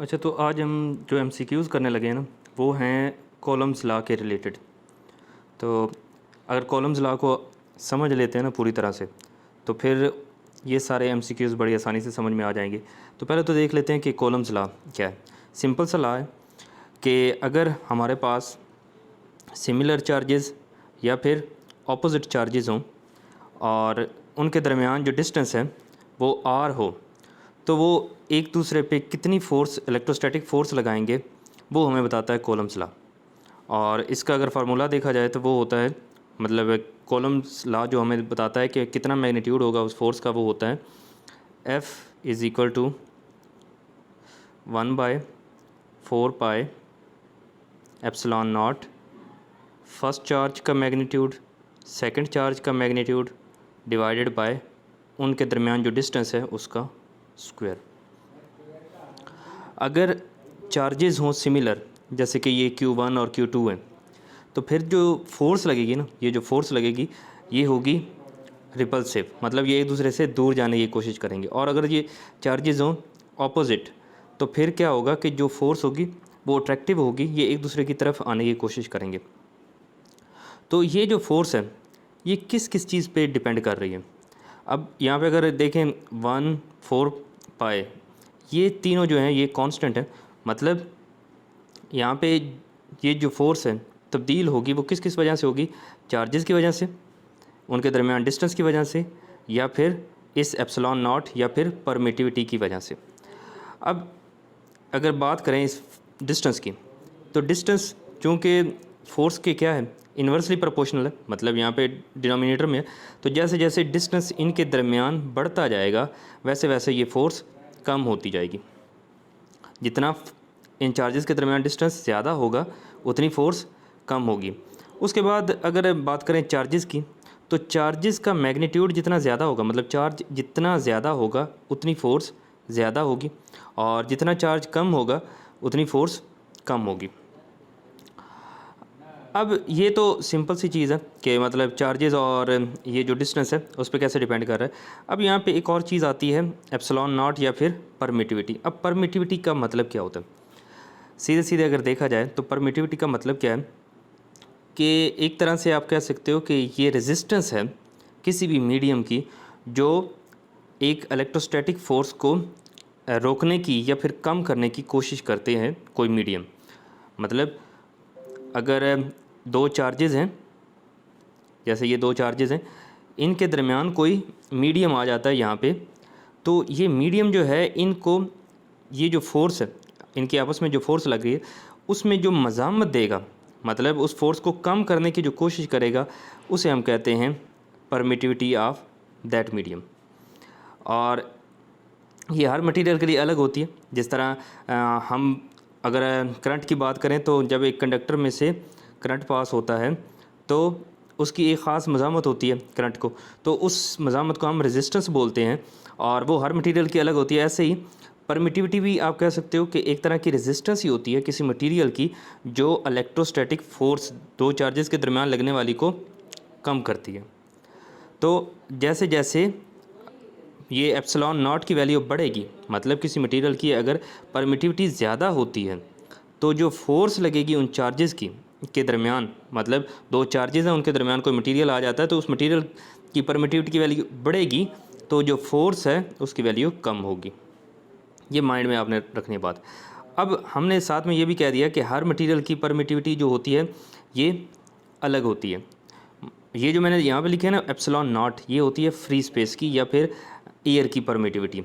अच्छा, तो आज हम जो एमसीक्यूज़ करने लगे हैं ना, वो हैं कॉलम्स लॉ के रिलेटेड। तो अगर कॉलम्स लॉ को समझ लेते हैं ना पूरी तरह से, तो फिर ये सारे एमसीक्यूज़ बड़ी आसानी से समझ में आ जाएंगे। तो पहले तो देख लेते हैं कि कॉलम्स लॉ क्या है। सिंपल सा लॉ है कि अगर हमारे पास सिमिलर चार्जेस या फिर ऑपोजिट चार्जेस हों और उनके दरमियान जो डिस्टेंस है वो आर हो, तो वो एक दूसरे पे कितनी फ़ोर्स, इलेक्ट्रोस्टैटिक फ़ोर्स लगाएंगे, वो हमें बताता है कॉलम्स लॉ। और इसका अगर फार्मूला देखा जाए तो वो होता है, मतलब कॉलम्स लॉ जो हमें बताता है कि कितना मैग्नीट्यूड होगा उस फोर्स का, वो होता है F is equal to 1/4 pi epsilon naught, first charge का मैग्नीट्यूड, सेकंड चार्ज का मैग्नीट्यूड डिवाइडेड बाय उनके दरमियान जो डिस्टेंस है उसका स्क्वायर। अगर चार्जेस हों सिमिलर, जैसे कि ये Q1 और Q2 है, तो फिर जो फोर्स लगेगी ना, ये जो फोर्स लगेगी ये होगी रिपल्सिव, मतलब ये एक दूसरे से दूर जाने की कोशिश करेंगे। और अगर ये चार्जेस हों ऑपोजिट, तो फिर क्या होगा कि जो फोर्स होगी वो अट्रैक्टिव होगी, ये एक दूसरे की तरफ आने की कोशिश करेंगे। तो ये जो फोर्स है ये किस किस चीज़ पे डिपेंड कर रही है। अब यहाँ पे अगर देखें 1/4 पाई, ये तीनों जो हैं ये कांस्टेंट है। मतलब यहाँ पे ये जो फोर्स है तब्दील होगी वो किस किस वजह से होगी, चार्जेस की वजह से, उनके दरमियान डिस्टेंस की वजह से, या फिर इस एप्सिलॉन नॉट या फिर परमिटिविटी की वजह से। अब अगर बात करें इस डिस्टेंस की, तो डिस्टेंस चूँकि फोर्स के क्या है, इन्वर्सली प्रोपोर्शनल है, मतलब यहाँ पे डिनोमिनेटर में है। तो जैसे जैसे डिस्टेंस इनके दरमियान बढ़ता जाएगा वैसे वैसे ये फोर्स कम होती जाएगी। जितना इन चार्जेस के दरमियान डिस्टेंस ज़्यादा होगा उतनी फ़ोर्स कम होगी। उसके बाद अगर बात करें चार्जेस की, तो चार्जेस का मैग्नीट्यूड जितना ज़्यादा होगा, मतलब चार्ज जितना ज़्यादा होगा उतनी फ़ोर्स ज़्यादा होगी, और जितना चार्ज कम होगा उतनी फ़ोर्स कम होगी। अब ये तो सिंपल सी चीज़ है कि मतलब चार्जेस और ये जो डिस्टेंस है उस पर कैसे डिपेंड कर रहा है। अब यहाँ पे एक और चीज़ आती है, एप्सिलॉन नॉट या फिर परमिटिविटी। अब परमिटिविटी का मतलब क्या होता है, सीधे सीधे अगर देखा जाए तो परमिटिविटी का मतलब क्या है कि एक तरह से आप कह सकते हो कि ये रेजिस्टेंस है किसी भी मीडियम की जो एक इलेक्ट्रोस्टैटिक फ़ोर्स को रोकने की या फिर कम करने की कोशिश करते हैं कोई मीडियम। मतलब अगर दो चार्जेस हैं, जैसे ये दो चार्जेस हैं, इनके दरमियान कोई मीडियम आ जाता है यहाँ पे, तो ये मीडियम जो है इनको, ये जो फोर्स है इनके आपस में जो फोर्स लग रही है उसमें जो मज़ामत देगा, मतलब उस फोर्स को कम करने की जो कोशिश करेगा, उसे हम कहते हैं परमिटिविटी ऑफ दैट मीडियम। और ये हर मटेरियल के लिए अलग होती है। जिस तरह हम अगर करंट की बात करें तो जब एक कंडक्टर में से करंट पास होता है तो उसकी एक ख़ास मज़ामत होती है करंट को, तो उस मज़ामत को हम रेजिस्टेंस बोलते हैं, और वो हर मटेरियल की अलग होती है। ऐसे ही परमिटिविटी भी आप कह सकते हो कि एक तरह की रेजिस्टेंस ही होती है किसी मटेरियल की जो इलेक्ट्रोस्टैटिक फ़ोर्स दो चार्जेस के दरमियान लगने वाली को कम करती है। तो जैसे जैसे ये एप्सिलॉन नॉट की वैल्यू बढ़ेगी, मतलब किसी मटेरियल की अगर परमिटिविटी ज़्यादा होती है तो जो फोर्स लगेगी उन चार्जेस की के दरमियान, मतलब दो चार्जेस हैं उनके दरमियान कोई मटेरियल आ जाता है तो उस मटेरियल की परमिटिविटी की वैल्यू बढ़ेगी, तो जो फोर्स है उसकी वैल्यू कम होगी। ये माइंड में आपने रखनी बात। अब हमने साथ में ये भी कह दिया कि हर मटेरियल की परमिटिविटी जो होती है ये अलग होती है। ये जो मैंने यहाँ पे लिखे है ना एप्सिलॉन नॉट, ये होती है फ्री स्पेस की या फिर एयर की परमिटिविटी।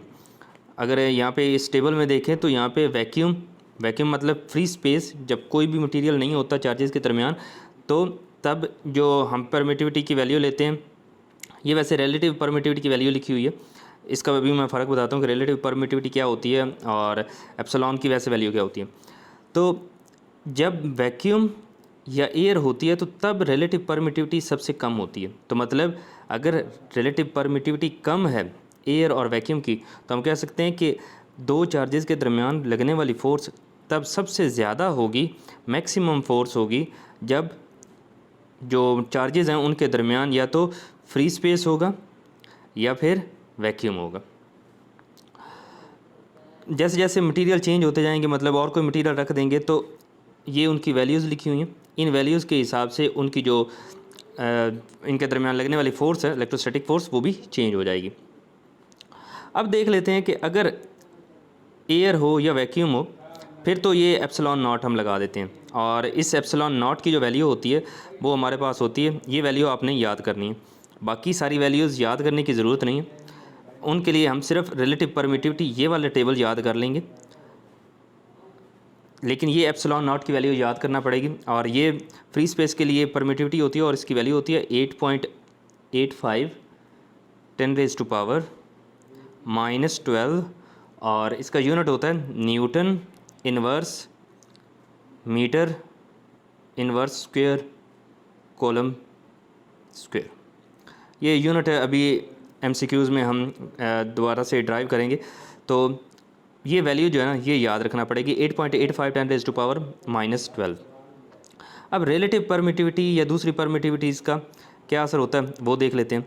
अगर यहाँ पे इस टेबल में देखें तो यहाँ पे वैक्यूम मतलब फ्री स्पेस, जब कोई भी मटेरियल नहीं होता चार्जेस के दरमियान, तो तब जो हम परमिटिविटी की वैल्यू लेते हैं, ये वैसे रिलेटिव परमिटिविटी की वैल्यू लिखी हुई है, इसका भी मैं फ़र्क बताता हूँ कि रिलेटिव परमिटिविटी क्या होती है और एप्सिलॉन की वैसे वैल्यू क्या होती है। तो जब वैक्यूम या एयर होती है तो तब रिलेटिव परमिटिविटी सबसे कम होती है। तो मतलब अगर रिलेटिव परमिटिविटी कम है एयर और वैक्यूम की, तो हम कह सकते हैं कि दो चार्जेस के दरमियान लगने वाली फ़ोर्स तब सबसे ज़्यादा होगी, मैक्सिमम फ़ोर्स होगी, जब जो चार्जेस हैं उनके दरमियान या तो फ्री स्पेस होगा या फिर वैक्यूम होगा। जैसे जैसे मटेरियल चेंज होते जाएंगे, मतलब और कोई मटेरियल रख देंगे, तो ये उनकी वैल्यूज़ लिखी हुई हैं, इन वैल्यूज़ के हिसाब से उनकी जो इनके दरमियान लगने वाली फ़ोर्स है, इलेक्ट्रोस्टैटिक फ़ोर्स, वो भी चेंज हो जाएगी। अब देख लेते हैं कि अगर एयर हो या वैक्यूम हो, फिर तो ये एप्सिलॉन नॉट हम लगा देते हैं, और इस एप्सिलॉन नॉट की जो वैल्यू होती है वो हमारे पास होती है, ये वैल्यू आपने याद करनी है। बाकी सारी वैल्यूज़ याद करने की ज़रूरत नहीं है, उनके लिए हम सिर्फ रिलेटिव परमिटिविटी ये वाले टेबल याद कर लेंगे, लेकिन ये एप्सिलॉन नॉट की वैल्यू याद करना पड़ेगी। और ये फ्री स्पेस के लिए परमिटिविटी होती है, और इसकी वैल्यू होती है 8.85 10⁻⁻12, और इसका यूनिट होता है newton inverse metre inverse square coulomb square. ये यूनिट है, अभी एमसीक्यूज़ में हम दोबारा से ड्राइव करेंगे, तो ये वैल्यू जो है ना ये याद रखना पड़ेगी, 8.85 10⁻12। अब रिलेटिव परमिटिविटी या दूसरी परमिटिविटीज़ का क्या असर होता है वो देख लेते हैं।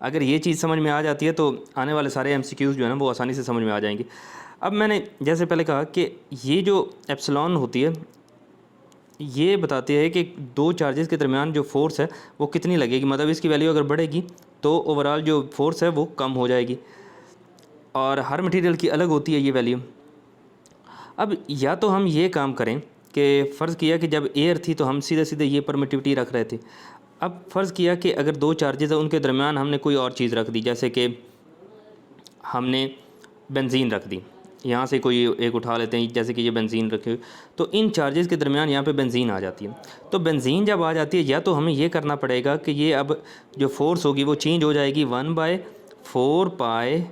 अगर ये चीज़ समझ में आ जाती है तो आने वाले सारे एमसीक्यूज़ जो है ना वो आसानी से समझ में आ जाएंगे। अब मैंने जैसे पहले कहा कि ये जो एप्सिलॉन होती है ये बताती है कि दो चार्जेस के दरमियान जो फ़ोर्स है वो कितनी लगेगी, मतलब इसकी वैल्यू अगर बढ़ेगी तो ओवरऑल जो फ़ोर्स है वो कम हो जाएगी, और हर मटेरियल की अलग होती है ये वैल्यू। अब या तो हम ये काम करें कि फ़र्ज़ किया कि जब एयर थी तो हम सीधे सीधे ये परमिटिविटी रख रहे थे। अब फ़र्ज़ किया कि अगर दो चार्जेस हैं उनके दरमियान हमने कोई और चीज़ रख दी, जैसे कि हमने बेंजीन रख दी, यहाँ से कोई एक उठा लेते हैं, जैसे कि ये बेंजीन रखे, तो इन चार्जेस के दरमियान यहाँ पे बेंजीन आ जाती है। तो बेंजीन जब आ जाती है, या तो हमें ये करना पड़ेगा कि ये अब जो फ़ोर्स होगी वो चेंज हो जाएगी 1/4 पाई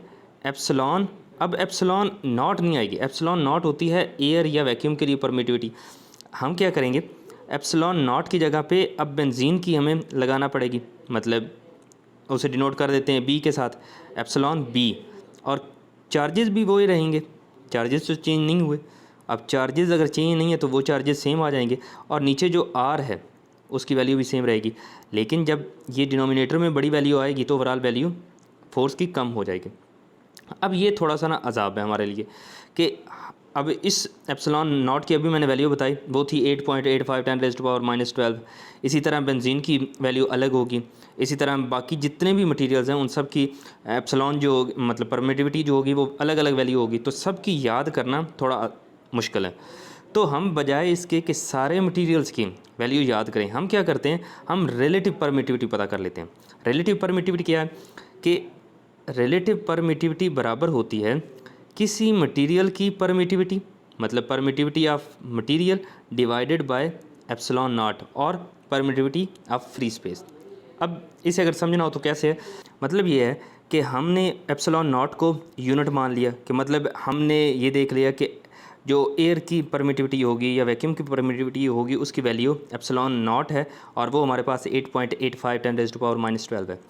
एप्सिलॉन। अब एप्सिलॉन नॉट नहीं आएगी, एप्सिलॉन नॉट होती है एयर या वैक्यूम के लिए परमिटिविटी। हम क्या करेंगे, एप्सिलॉन नॉट की जगह पे अब बेंजीन की हमें लगाना पड़ेगी, मतलब उसे डिनोट कर देते हैं बी के साथ, एप्सिलॉन बी, और चार्जेस भी वही रहेंगे, चार्जेस तो चेंज नहीं हुए। अब चार्जेस अगर चेंज नहीं है तो वो चार्जेस सेम आ जाएंगे, और नीचे जो आर है उसकी वैल्यू भी सेम रहेगी, लेकिन जब ये डिनोमिनेटर में बड़ी वैल्यू आएगी तो ओवरऑल वैल्यू फोर्स की कम हो जाएगी। अब ये थोड़ा सा ना अजाब है हमारे लिए कि अब इस एप्सिलॉन नॉट की अभी मैंने वैल्यू बताई, वो थी 8.85 10⁻⁻12। इसी तरह बेंजीन की वैल्यू अलग होगी, इसी तरह बाकी जितने भी मटेरियल्स हैं उन सब की एप्सिलॉन जो मतलब परमिटिविटी जो होगी वो अलग अलग वैल्यू होगी, तो सब की याद करना थोड़ा मुश्किल है। तो हम बजाय इसके कि सारे मटेरियल्स की वैल्यू याद करें, हम क्या करते हैं, हम रिलेटिव परमिटिविटी पता कर लेते हैं। रिलेटिव परमिटिविटी क्या है कि रिलेटिव परमिटिविटी बराबर होती है किसी मटेरियल की परमिटिविटी, मतलब permittivity of material divided by epsilon not, और परमिटिविटी ऑफ फ्री स्पेस। अब इसे अगर समझना हो तो कैसे है, मतलब ये है कि हमने एप्सिलॉन नॉट को यूनिट मान लिया, कि मतलब हमने ये देख लिया कि जो एयर की परमिटिविटी होगी या वैक्यूम की परमिटिविटी होगी उसकी वैल्यू एप्सिलॉन नॉट है, और वो हमारे पास 8.85 10⁻⁻12 है।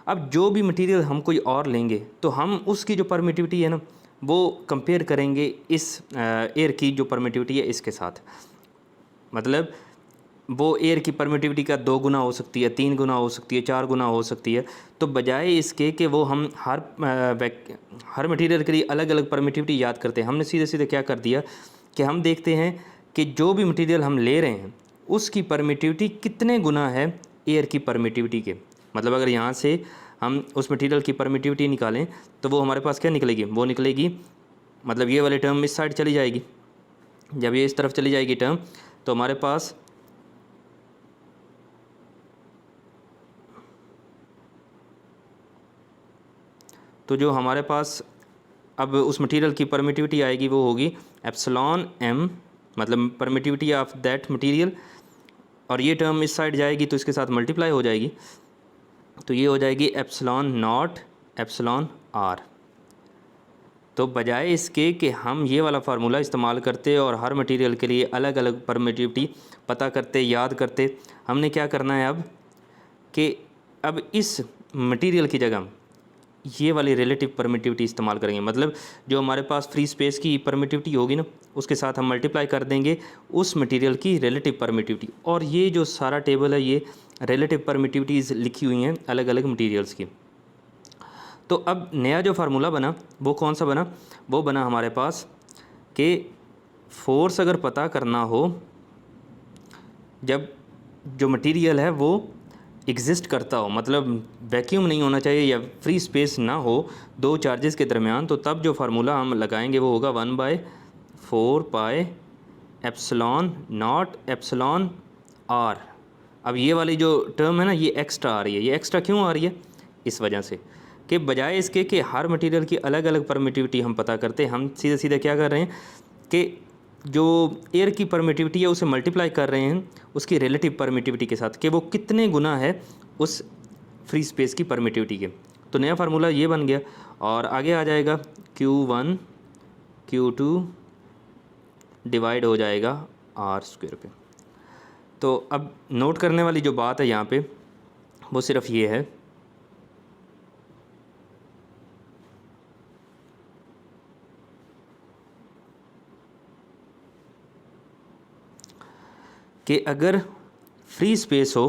अब जो भी मटेरियल हम कोई और लेंगे तो हम उसकी जो परमिटिविटी है ना वो कंपेयर करेंगे इस एयर की जो परमिटिविटी है इसके साथ, मतलब वो एयर की परमिटिविटी का 2 गुना हो सकती है, 3 गुना हो सकती है, 4 गुना हो सकती है। तो बजाय इसके कि वो हम हर मटेरियल के लिए अलग अलग परमिटिविटी याद करते हैं, हमने सीधे सीधे क्या कर दिया कि हम देखते हैं कि जो भी मटेरियल हम ले रहे हैं उसकी परमिटिविटी कितने गुना है एयर की परमिटिविटी के। मतलब अगर यहाँ से हम उस मटेरियल की परमिटिविटी निकालें तो वो हमारे पास क्या निकलेगी, वो निकलेगी मतलब ये वाली टर्म इस साइड चली जाएगी, जब ये इस तरफ चली जाएगी टर्म तो हमारे पास तो जो हमारे पास अब उस मटेरियल की परमिटिविटी आएगी वो होगी एप्सिलॉन एम, मतलब परमिटिविटी ऑफ दैट मटेरियल, और ये टर्म इस साइड जाएगी तो इसके साथ मल्टीप्लाई हो जाएगी, तो ये हो जाएगी एप्सिलॉन नॉट एप्सिलॉन आर। तो बजाय इसके कि हम ये वाला फार्मूला इस्तेमाल करते और हर मटेरियल के लिए अलग अलग परमिटिविटी पता करते याद करते, हमने क्या करना है अब कि अब इस मटेरियल की जगह ये वाली रिलेटिव परमिटिविटी इस्तेमाल करेंगे। मतलब जो हमारे पास फ्री स्पेस की परमिटिविटी होगी ना उसके साथ हम मल्टीप्लाई कर देंगे उस मटेरियल की रिलेटिव परमिटिविटी, और ये जो सारा टेबल है ये रिलेटिव परमिटिविटीज़ लिखी हुई हैं अलग अलग मटेरियल्स की। तो अब नया जो फार्मूला बना वो कौन सा बना, वो बना हमारे पास कि फोर्स अगर पता करना हो जब जो मटेरियल है वो एग्जिस्ट करता हो, मतलब वैक्यूम नहीं होना चाहिए या फ्री स्पेस ना हो दो चार्जेस के दरमियान, तो तब जो फार्मूला हम लगाएंगे वो होगा 1/4 pi epsilon not epsilon r. अब ये वाली जो टर्म है ना ये एक्स्ट्रा आ रही है। ये एक्स्ट्रा क्यों आ रही है? इस वजह से कि बजाय इसके कि हर मटेरियल की अलग अलग परमिटिविटी हम पता करते हैं, हम सीधे सीधे क्या कर रहे हैं कि जो एयर की परमिटिविटी है उसे मल्टीप्लाई कर रहे हैं उसकी रिलेटिव परमिटिविटी के साथ कि वो कितने गुना है उस फ्री स्पेस की परमिटिविटी के। तो नया फार्मूला ये बन गया और आगे आ जाएगा Q1 Q2 डिवाइड हो जाएगा R² पे। तो अब नोट करने वाली जो बात है यहाँ पे वो सिर्फ ये है कि अगर फ्री स्पेस हो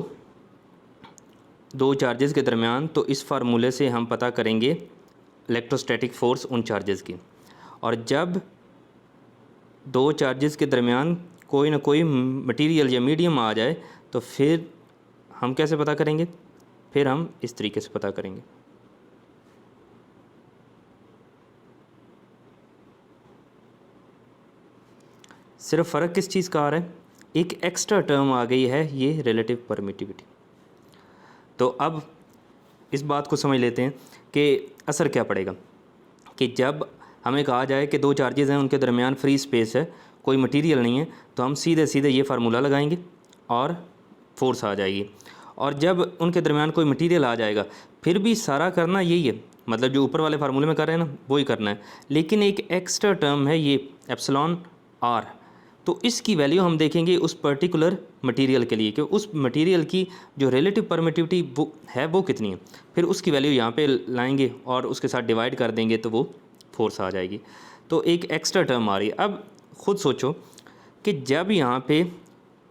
दो चार्जेस के दरमियान तो इस फार्मूले से हम पता करेंगे इलेक्ट्रोस्टैटिक फ़ोर्स उन चार्जेस की। और जब दो चार्जेस के दरमियान कोई ना कोई मटेरियल या मीडियम आ जाए तो फिर हम कैसे पता करेंगे? फिर हम इस तरीके से पता करेंगे। सिर्फ फ़र्क किस चीज़ का आ रहा है? एक एक्स्ट्रा टर्म आ गई है, ये रिलेटिव परमिटिविटी। तो अब इस बात को समझ लेते हैं कि असर क्या पड़ेगा कि जब हमें कहा जाए कि दो चार्जेस हैं उनके दरमियान फ्री स्पेस है, कोई मटेरियल नहीं है, तो हम सीधे सीधे ये फार्मूला लगाएंगे और फोर्स आ जाएगी। और जब उनके दरमियान कोई मटेरियल आ जाएगा फिर भी सारा करना यही है, मतलब जो ऊपर वाले फार्मूले में कर रहे हैं ना वही करना है, लेकिन एक एक्स्ट्रा टर्म है ये एप्सिलॉन आर। तो इसकी वैल्यू हम देखेंगे उस पर्टिकुलर मटेरियल के लिए कि उस मटेरियल की जो रिलेटिव परमिटिविटी वो है वो कितनी है, फिर उसकी वैल्यू यहाँ पे लाएंगे और उसके साथ डिवाइड कर देंगे तो वो फोर्स आ जाएगी। तो एक एक्स्ट्रा टर्म आ रही है। अब ख़ुद सोचो कि जब यहाँ पे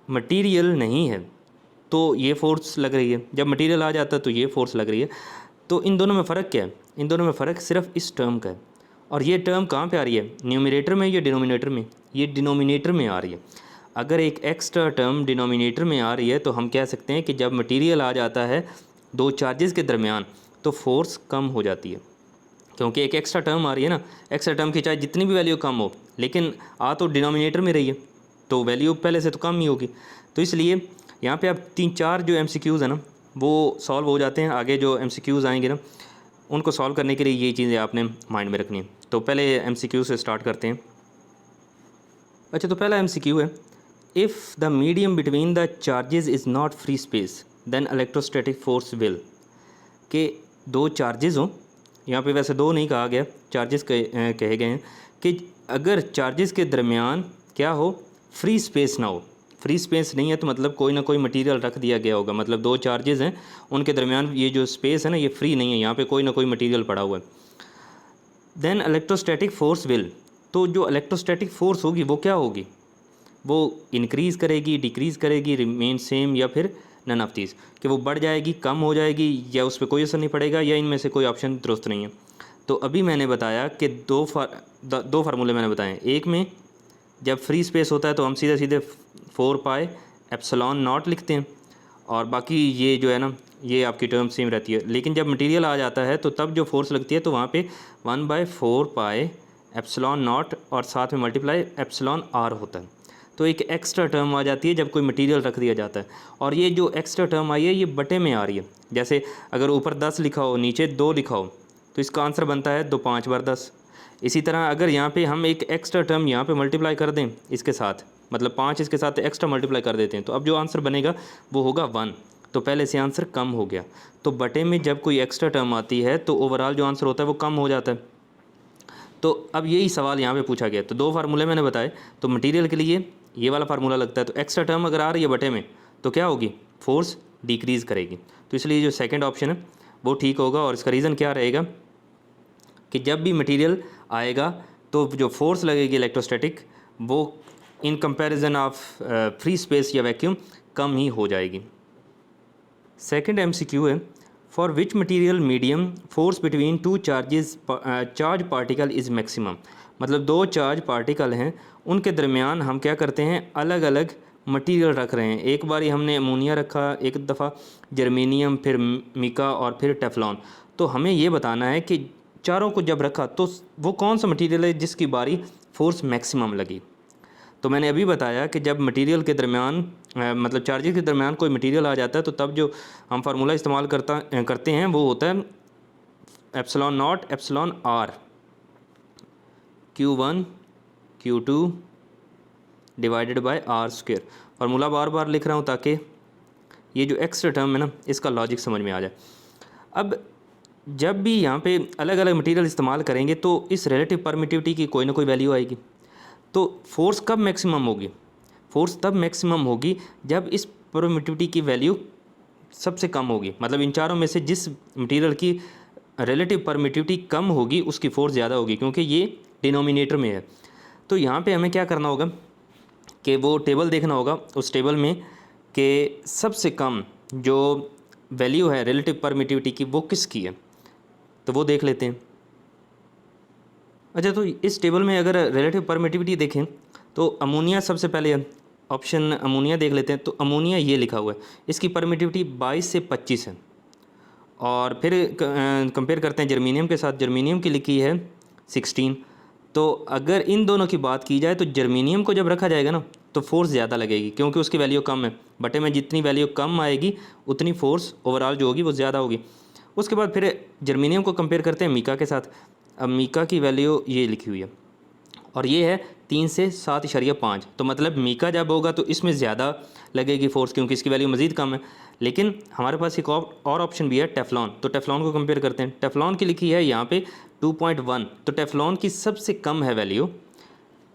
मटेरियल नहीं है तो ये फोर्स लग रही है, जब मटेरियल आ जाता है तो ये फोर्स लग रही है। तो इन दोनों में फ़र्क क्या है? इन दोनों में फ़र्क सिर्फ इस टर्म का है। और ये टर्म कहाँ पे आ रही है? न्यूमरेटर में या डिनोमिनेटर में? ये डिनोमिनेटर में आ रही है। अगर एक एक्स्ट्रा टर्म डिनोमिनेटर में आ रही है तो हम कह सकते हैं कि जब मटेरियल आ जाता है दो चार्जेस के दरमियान तो फोर्स कम हो जाती है, क्योंकि एक एक्स्ट्रा टर्म आ रही है ना। एक्स्ट्रा टर्म की चाहे जितनी भी वैल्यू कम हो लेकिन आ तो डिनोमिनेटर में रही है तो वैल्यू पहले से तो कम ही होगी। तो इसलिए यहाँ पे अब 3-4 जो MCQs है ना वो सॉल्व हो जाते हैं। आगे जो MCQs आएंगे ना उनको सॉल्व करने के लिए ये चीज़ें आपने माइंड में रखनी है। तो पहले MCQ से स्टार्ट करते हैं। अच्छा, तो पहला MCQ है, if the medium between the charges is not free space then electrostatic force will. कि दो चार्जेस हों, यहाँ पे वैसे दो नहीं कहा गया, चार्जेस कहे गए हैं कि अगर चार्जेस के दरमियान क्या हो, फ्री स्पेस ना हो। फ्री स्पेस नहीं है तो मतलब कोई ना कोई मटेरियल रख दिया गया होगा, मतलब दो चार्जेस हैं उनके दरमियान ये जो स्पेस है ना ये फ्री नहीं है, यहाँ पे कोई ना कोई मटेरियल पड़ा हुआ है। देन इलेक्ट्रोस्टैटिक फोर्स विल, तो जो इलेक्ट्रोस्टैटिक फोर्स होगी वो क्या होगी? वो इंक्रीज़ करेगी, डिक्रीज़ करेगी, रिमेन सेम, या फिर नन ऑफ दीज, कि वो बढ़ जाएगी, कम हो जाएगी, या उस पर कोई असर नहीं पड़ेगा, या इनमें से कोई ऑप्शन दुरुस्त नहीं है। तो अभी मैंने बताया कि दो फार्मूले मैंने बताए। एक में जब फ्री स्पेस होता है तो हम सीधे सीधे 4 पाई एप्सिलॉन नॉट लिखते हैं और बाकी ये जो है ना ये आपकी टर्म सेम रहती है। लेकिन जब मटेरियल आ जाता है तो तब जो फोर्स लगती है तो वहाँ पे 1/4 पाई एप्सिलॉन नॉट और साथ में मल्टीप्लाई एप्सिलॉन आर होता है। तो एक एक्स्ट्रा टर्म आ जाती है जब कोई मटेरियल रख दिया जाता है। और ये जो एक्स्ट्रा टर्म आई है ये बटे में आ रही है। जैसे अगर ऊपर 10 लिखा हो नीचे 2 लिखा हो तो इसका आंसर बनता है 2 5 बार 10। इसी तरह अगर यहाँ पे हम एक एक्स्ट्रा टर्म यहाँ पे मल्टीप्लाई कर दें इसके साथ, मतलब 5 इसके साथ एक्स्ट्रा मल्टीप्लाई कर देते हैं, तो अब जो आंसर बनेगा वो होगा 1। तो पहले से आंसर कम हो गया। तो बटे में जब कोई एक्स्ट्रा टर्म आती है तो ओवरऑल जो आंसर होता है वो कम हो जाता है। तो अब यही सवाल यहाँ पे पूछा गया। तो दो फार्मूले मैंने बताए। तो मटेरियल के लिए ये वाला फार्मूला लगता है, तो एक्स्ट्रा टर्म अगर आ रही है बटे में तो क्या होगी? फोर्स डिक्रीज़ करेगी। तो इसलिए जो सेकंड ऑप्शन है वो ठीक होगा। और इसका रीज़न क्या रहेगा कि जब भी मटेरियल आएगा तो जो फोर्स लगेगी इलेक्ट्रोस्टैटिक वो in comparison of free space या वैक्यूम कम ही हो जाएगी। सेकंड MCQ है, for which material medium force between to charge particle is maximum. मतलब दो चार्ज पार्टिकल हैं, उनके दरमियान हम क्या करते हैं, अलग अलग मटेरियल रख रहे हैं। एक बारी हमने अमोनिया रखा, एक दफ़ा जर्मेनियम, फिर मिका और फिर टेफ्लॉन। तो हमें ये बताना है कि चारों को जब रखा तो वो कौन सा मटेरियल है जिसकी बारी फोर्स मैक्सिमम लगी। तो मैंने अभी बताया कि जब मटेरियल के दरमियान मतलब चार्जेस के दरमियान कोई मटेरियल आ जाता है तो तब जो हम फार्मूला इस्तेमाल करते हैं वो होता है epsilon not epsilon R Q1 Q2 divided by are square. Formula बार बार लिख रहा हूँ ताकि ये जो एक्स्ट्रा टर्म है ना इसका लॉजिक समझ में आ जाए। अब जब भी यहाँ पे अलग अलग मटेरियल इस्तेमाल करेंगे तो इस रिलेटिव परमिटिविटी की कोई ना कोई वैल्यू आएगी। तो फोर्स कब मैक्सिमम होगी? फोर्स तब मैक्सिमम होगी जब इस परमिटिविटी की वैल्यू सबसे कम होगी। मतलब इन चारों में से जिस मटेरियल की रिलेटिव परमिटिविटी कम होगी उसकी फोर्स ज़्यादा होगी, क्योंकि ये डिनोमिनेटर में है। तो यहाँ पे हमें क्या करना होगा कि वो टेबल देखना होगा, उस टेबल में कि सबसे कम जो वैल्यू है रिलेटिव परमिटिविटी की वो किसकी है, तो वो देख लेते हैं। अच्छा, तो इस टेबल में अगर रिलेटिव परमिटिविटी देखें तो अमोनिया सबसे पहले है, ऑप्शन अमोनिया देख लेते हैं। तो अमोनिया ये लिखा हुआ है, इसकी परमिटिविटी 22 से 25 है। और फिर कंपेयर करते हैं जर्मेनियम के साथ, जर्मेनियम की लिखी है 16। तो अगर इन दोनों की बात की जाए तो जर्मेनियम को जब रखा जाएगा ना तो फोर्स ज़्यादा लगेगी, क्योंकि उसकी वैल्यू कम है। बटे में जितनी वैल्यू कम आएगी उतनी फोर्स ओवरऑल जो होगी वो ज़्यादा होगी। उसके बाद फिर जर्मेनियम को कंपेयर करते हैं मीका के साथ। अब मीका की वैल्यू ये लिखी हुई है और ये है 3 से 7.5। तो मतलब मीका जब होगा तो इसमें ज़्यादा लगेगी फोर्स, क्योंकि इसकी वैल्यू मज़ीद कम है। लेकिन हमारे पास एक और ऑप्शन भी है टेफ्लॉन। तो टेफ्लॉन को कंपेयर करते हैं। टेफ्लॉन की लिखी है यहाँ पे 2.1। तो टेफ्लॉन की सबसे कम है वैल्यू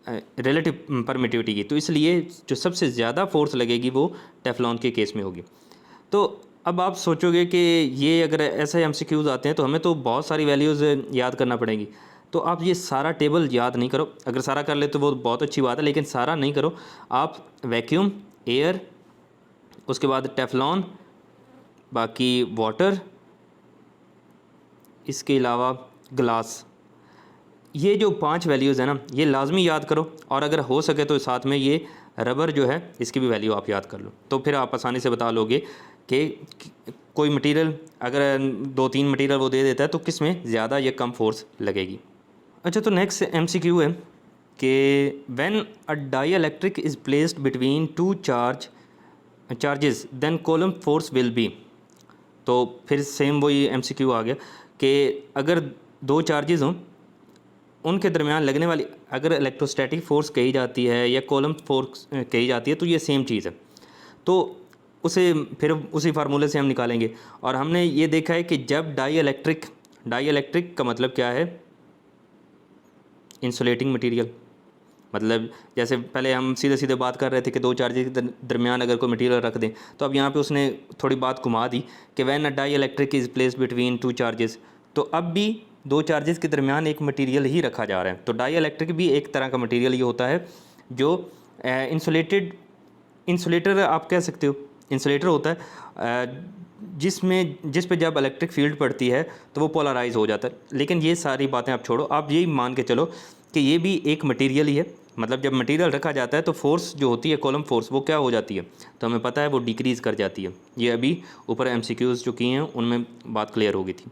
रिलेटिव परमिटिविटी की, तो इसलिए जो सबसे ज़्यादा फोर्स लगेगी वो टेफ्लॉन के केस में होगी। तो अब आप सोचोगे कि ये अगर ऐसे MCQs आते हैं तो हमें तो बहुत सारी वैल्यूज़ याद करना पड़ेंगी। तो आप ये सारा टेबल याद नहीं करो, अगर सारा कर ले तो वो बहुत अच्छी बात है, लेकिन सारा नहीं करो। आप वैक्यूम, एयर, उसके बाद टेफ्लॉन, बाकी वाटर, इसके अलावा ग्लास, ये जो 5 वैल्यूज़ है ना ये लाजमी याद करो। और अगर हो सके तो साथ में ये रबर जो है इसकी भी वैल्यू आप याद कर लो, तो फिर आप आसानी से बता लोगे कि कोई मटेरियल अगर 2-3 मटेरियल वो दे देता है तो किस में ज़्यादा या कम फोर्स लगेगी। अच्छा, तो नेक्स्ट MCQ है कि when a dielectric is placed between two charges then coulomb force will be. तो फिर सेम वही MCQ आ गया कि अगर दो चार्जेस हों उनके दरमियान लगने वाली अगर इलेक्ट्रोस्टैटिक फ़ोर्स कही जाती है या कॉलम फोर्स कही जाती है तो ये सेम चीज़ है। तो उसे फिर उसी फार्मूले से हम निकालेंगे। और हमने ये देखा है कि जब डाइइलेक्ट्रिक का मतलब क्या है, इंसुलेटिंग मटेरियल। मतलब जैसे पहले हम सीधे सीधे बात कर रहे थे कि दो चार्जेस के दरमियान अगर कोई मटेरियल रख दें, तो अब यहाँ पे उसने थोड़ी बात घुमा दी कि when a dielectric is placed between two charges. तो अब भी दो चार्जेस के दरमियान एक मटेरियल ही रखा जा रहा है। तो डाइइलेक्ट्रिक भी एक तरह का मटेरियल ही होता है जो इंसुलेटर आप कह सकते हो, इंसुलेटर होता है जिस पे जब इलेक्ट्रिक फील्ड पड़ती है तो वो पोलराइज हो जाता है। लेकिन ये सारी बातें आप छोड़ो, आप यही मान के चलो कि ये भी एक मटेरियल ही है। मतलब जब मटेरियल रखा जाता है तो फोर्स जो होती है कॉलम फोर्स वो क्या हो जाती है, तो हमें पता है वो डिक्रीज़ कर जाती है। ये अभी ऊपर MCQs जो किए हैं उनमें बात क्लियर हो गई थी।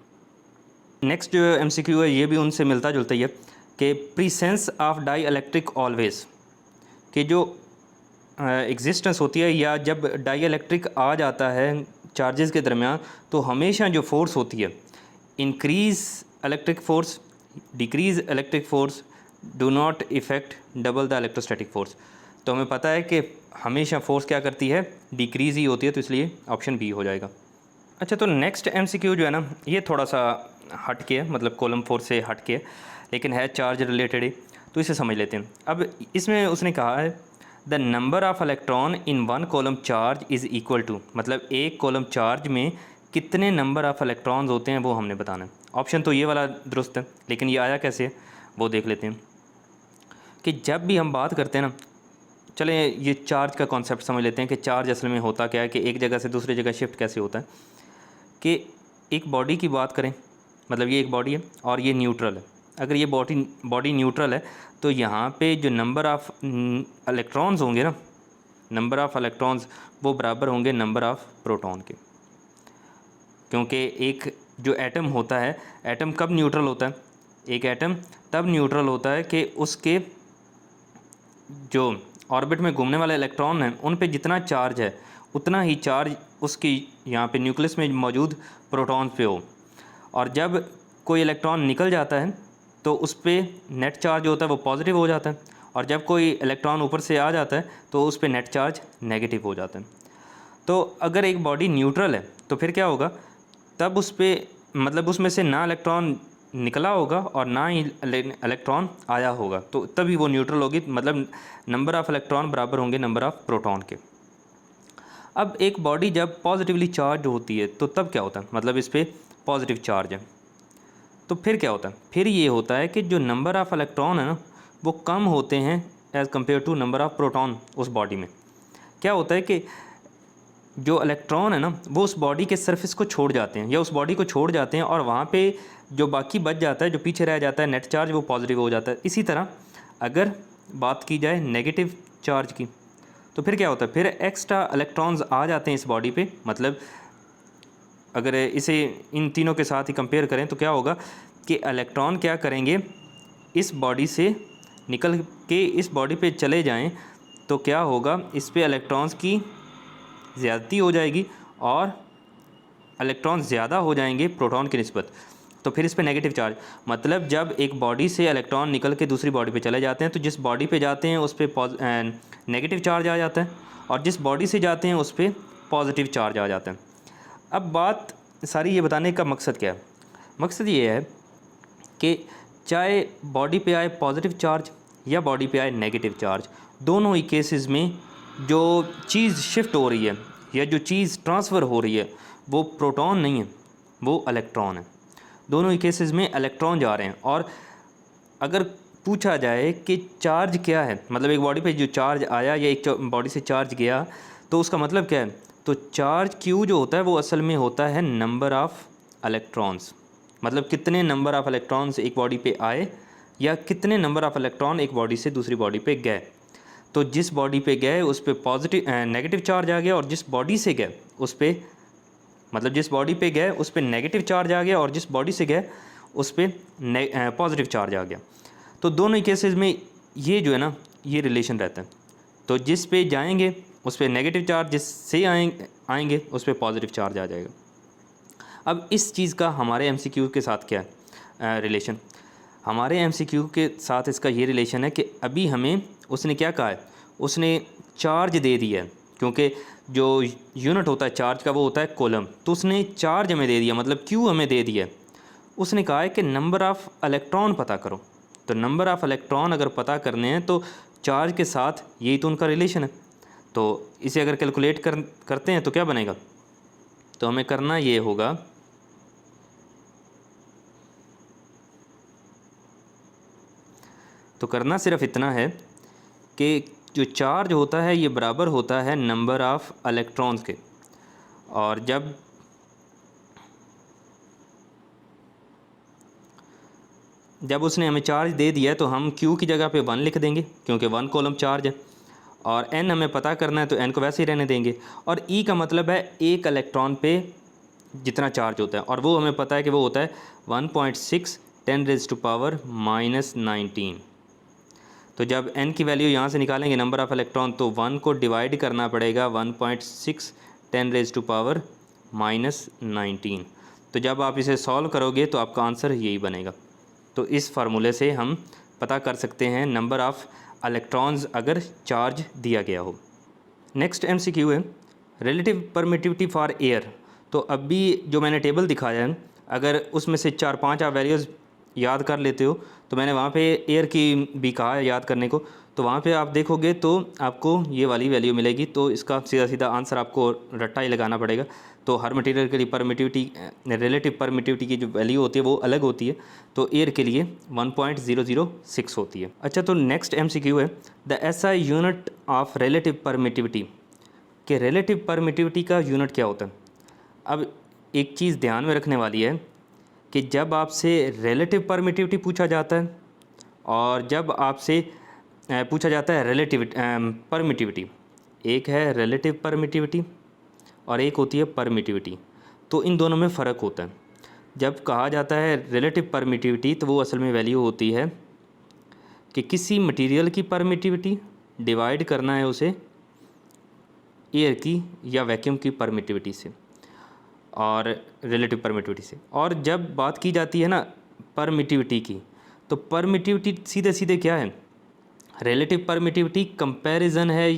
नेक्स्ट जो MCQ है ये भी उनसे मिलता जुलता ही है कि प्रीसेंस ऑफ डाइइलेक्ट्रिक ऑलवेज, कि जो एग्जिस्टेंस होती है या जब डाइइलेक्ट्रिक आ जाता है चार्जेस के दरमियान तो हमेशा जो फोर्स होती है increase electric force, decrease electric force do not effect double the electrostatic force. तो हमें पता है कि हमेशा फोर्स क्या करती है, डिक्रीज़ ही होती है, तो इसलिए ऑप्शन बी हो जाएगा। अच्छा, तो नेक्स्ट MCQ जो है ना ये थोड़ा सा हट के है, मतलब कॉलम फोर्स से हट के, लेकिन है चार्ज रिलेटेड ही, तो इसे समझ लेते हैं। अब इसमें उसने कहा है the number of electron in one coulomb charge is equal to, मतलब एक कॉलम चार्ज में कितने नंबर ऑफ़ इलेक्ट्रॉन्स होते हैं वो हमने बताना है। ऑप्शन तो ये वाला दुरुस्त है, लेकिन ये आया कैसे है वो देख लेते हैं। कि जब भी हम बात करते हैं ना, चलें ये चार्ज का कॉन्सेप्ट समझ लेते हैं कि चार्ज असल में होता क्या है, कि एक जगह से दूसरी जगह शिफ्ट कैसे होता है। कि एक बॉडी की बात करें, मतलब ये एक बॉडी है और ये न्यूट्रल है। अगर ये बॉडी न्यूट्रल है तो यहाँ पे जो नंबर ऑफ़ इलेक्ट्रॉन्स होंगे ना, नंबर ऑफ़ इलेक्ट्रॉन्स वो बराबर होंगे नंबर ऑफ़ प्रोटॉन के। क्योंकि एक जो एटम होता है, एटम कब न्यूट्रल होता है? एक एटम तब न्यूट्रल होता है कि उसके जो ऑर्बिट में घूमने वाले इलेक्ट्रॉन हैं उन पे जितना चार्ज है उतना ही चार्ज उसकी यहाँ पे न्यूक्लियस में मौजूद प्रोटॉन पे हो। और जब कोई इलेक्ट्रॉन निकल जाता है तो उस पर नेट चार्ज होता है वो पॉजिटिव हो जाता है, और जब कोई इलेक्ट्रॉन ऊपर से आ जाता है तो उस पर नेट चार्ज नेगेटिव हो जाता है। तो अगर एक बॉडी न्यूट्रल है तो फिर क्या होगा? तब उस पर मतलब उसमें से ना इलेक्ट्रॉन निकला होगा और ना ही इलेक्ट्रॉन आया होगा, तो तभी वो न्यूट्रल होगी। मतलब नंबर ऑफ़ इलेक्ट्रॉन बराबर होंगे नंबर ऑफ़ प्रोटॉन के। अब एक बॉडी जब पॉजिटिवली चार्ज होती है तो तब क्या होता है? मतलब इस पर पॉजिटिव चार्ज है, तो फिर क्या होता है? फिर ये होता है कि जो नंबर ऑफ़ इलेक्ट्रॉन है ना वो कम होते हैं as compare to number of proton उस बॉडी में। क्या होता है कि जो इलेक्ट्रॉन है ना वो उस बॉडी के सरफेस को छोड़ जाते हैं या उस बॉडी को छोड़ जाते हैं, और वहाँ पे जो बाकी बच जाता है, जो पीछे रह जाता है नेट चार्ज, वो पॉजिटिव हो जाता है। इसी तरह अगर बात की जाए नेगेटिव चार्ज की तो फिर क्या होता है? फिर एक्स्ट्रा इलेक्ट्रॉन्स आ जाते हैं इस बॉडी पे। मतलब अगर इसे इन तीनों के साथ ही कंपेयर करें तो क्या होगा कि इलेक्ट्रॉन क्या करेंगे, इस बॉडी से निकल के इस बॉडी पे चले जाएं तो क्या होगा, इस पे इलेक्ट्रॉन्स की ज़्यादती हो जाएगी और इलेक्ट्रॉन ज़्यादा हो जाएंगे प्रोटॉन की निस्बत। तो फिर इस पे नेगेटिव चार्ज, मतलब जब एक बॉडी से इलेक्ट्रॉन निकल के दूसरी बॉडी पे चले जाते हैं तो जिस बॉडी पे जाते हैं उस पर नेगेटिव चार्ज आ जाता है, और जिस बॉडी से जाते हैं उस पर पॉजिटिव चार्ज आ जाता है। अब बात सारी ये बताने का मकसद क्या है? मकसद ये है कि चाहे बॉडी पे आए पॉजिटिव चार्ज या बॉडी पे आए नेगेटिव चार्ज, दोनों ही केसेस में जो चीज़ शिफ्ट हो रही है या जो चीज़ ट्रांसफ़र हो रही है वो प्रोटॉन नहीं है, वो इलेक्ट्रॉन है। दोनों ही केसेस में इलेक्ट्रॉन जा रहे हैं। और अगर पूछा जाए कि चार्ज क्या है, मतलब एक बॉडी पे जो चार्ज आया या एक बॉडी से चार्ज गया, तो उसका मतलब क्या है? तो चार्ज क्यू जो होता है वो असल में होता है नंबर ऑफ़ इलेक्ट्रॉन्स। मतलब कितने नंबर ऑफ़ इलेक्ट्रॉन्स एक बॉडी पे आए या कितने नंबर ऑफ़ इलेक्ट्रॉन एक बॉडी से दूसरी बॉडी पे गए। तो जिस बॉडी पे गए उस पर पॉजिटिव नेगेटिव चार्ज आ गया, और जिस बॉडी से गए उस पर, मतलब जिस बॉडी पे गए उस पर नेगेटिव चार्ज आ गया और जिस बॉडी से गए उस पर पॉजिटिव चार्ज आ गया। तो दोनों ही केसेस में ये जो है ना ये रिलेशन रहता है। तो जिस पे जाएंगे उस पर नेगेटिव चार्ज, जिससे आएंगे उस पर पॉजिटिव चार्ज आ जाएगा। अब इस चीज़ का हमारे एमसीक्यू के साथ क्या है रिलेशन? हमारे एमसीक्यू के साथ इसका ये रिलेशन है कि अभी हमें उसने क्या कहा है, उसने चार्ज दे दिया है, क्योंकि जो यूनिट होता है चार्ज का वो होता है कूलम। तो उसने चार्ज हमें दे दिया, मतलब क्यू हमें दे दिया है। उसने कहा है कि नंबर ऑफ़ इलेक्ट्रॉन पता करो। तो नंबर ऑफ़ इलेक्ट्रॉन अगर पता करने हैं तो चार्ज के साथ यही तो उनका रिलेशन है। तो इसे अगर कैलकुलेट करते हैं तो क्या बनेगा? तो हमें करना ये होगा, तो करना सिर्फ इतना है कि जो चार्ज होता है ये बराबर होता है नंबर ऑफ़ इलेक्ट्रॉन्स के। और जब उसने हमें चार्ज दे दिया है तो हम Q की जगह पे 1 लिख देंगे, क्योंकि 1 कॉलम चार्ज है। और N हमें पता करना है तो N को वैसे ही रहने देंगे। और E का मतलब है एक इलेक्ट्रॉन पे जितना चार्ज होता है, और वो हमें पता है कि वो होता है 1.6 10⁻⁻⁹। तो जब N की वैल्यू यहाँ से निकालेंगे नंबर ऑफ़ इलेक्ट्रॉन, तो 1 को डिवाइड करना पड़ेगा 1.6 10⁻⁻⁹। तो जब आप इसे सॉल्व करोगे तो आपका आंसर यही बनेगा। तो इस फार्मूले से हम पता कर सकते हैं नंबर ऑफ़ इलेक्ट्रॉन्स अगर चार्ज दिया गया हो। नेक्स्ट MCQ है रिलेटिव परमिटिविटी फॉर एयर। तो अभी जो मैंने टेबल दिखाया है, अगर उसमें से 4-5 आप वैल्यूज़ याद कर लेते हो, तो मैंने वहाँ पे एयर की भी कहा है याद करने को, तो वहाँ पे आप देखोगे तो आपको ये वाली वैल्यू मिलेगी। तो इसका सीधा सीधा आंसर आपको रट्टा ही लगाना पड़ेगा। तो हर मटेरियल के लिए परमिटिविटी, रिलेटिव परमिटिविटी की जो वैल्यू होती है वो अलग होती है। तो एयर के लिए 1.006 होती है। अच्छा, तो नेक्स्ट MCQ है the SI unit of relative permittivity. कि रिलेटिव परमिटिविटी का यूनिट क्या होता है? अब एक चीज़ ध्यान में रखने वाली है कि जब आपसे रिलेटिव परमिटिविटी पूछा जाता है और जब आपसे पूछा जाता है परमिटिविटी, एक है रिलेटिव परमिटिविटी और एक होती है परमिटिविटी, तो इन दोनों में फ़र्क होता है। जब कहा जाता है रिलेटिव परमिटिविटी तो वो असल में वैल्यू होती है कि किसी मटेरियल की परमिटिविटी डिवाइड करना है उसे एयर की या वैक्यूम की परमिटिविटी से और रिलेटिव परमिटिविटी से। और जब बात की जाती है ना परमिटिविटी की, तो परमिटिविटी सीधे सीधे क्या है, रिलेटिव परमिटिविटी कंपैरिजन है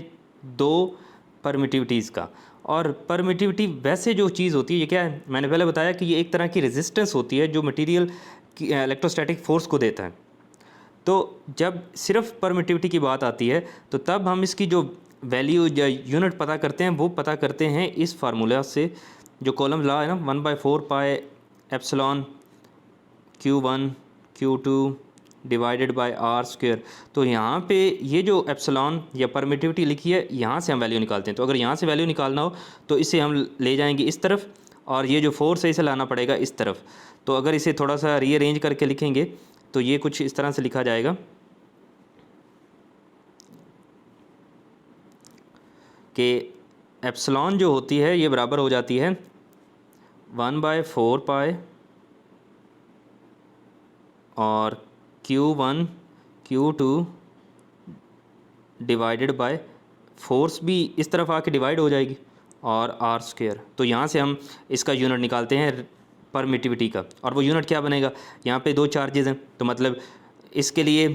दो परमिटिविटीज़ का। और परमिटिविटी वैसे जो चीज़ होती है ये क्या है, मैंने पहले बताया कि ये एक तरह की रेजिस्टेंस होती है जो मटेरियल की इलेक्ट्रोस्टैटिक फोर्स को देता है। तो जब सिर्फ परमिटिविटी की बात आती है तो तब हम इसकी जो वैल्यू या यूनिट पता करते हैं वो पता करते हैं इस फार्मूला से, जो कॉलम लॉ है ना, 1/4 pi epsilon Q1 Q2 divided by are square. तो यहाँ पे ये जो एप्सिलॉन या परमिटिविटी लिखी है यहाँ से हम वैल्यू निकालते हैं। तो अगर यहाँ से वैल्यू निकालना हो तो इसे हम ले जाएंगे इस तरफ और ये जो फोर्स है इसे लाना पड़ेगा इस तरफ। तो अगर इसे थोड़ा सा रीअरेंज करके लिखेंगे तो ये कुछ इस तरह से लिखा जाएगा कि एप्सिलॉन जो होती है ये बराबर हो जाती है 1/4 पाई और Q1 Q2 divided by force भी इस तरफ आके डिवाइड हो जाएगी और आर स्क्वायर। तो यहाँ से हम इसका यूनिट निकालते हैं परमिटिविटी का, और वो यूनिट क्या बनेगा, यहाँ पे दो चार्जेस हैं तो मतलब इसके लिए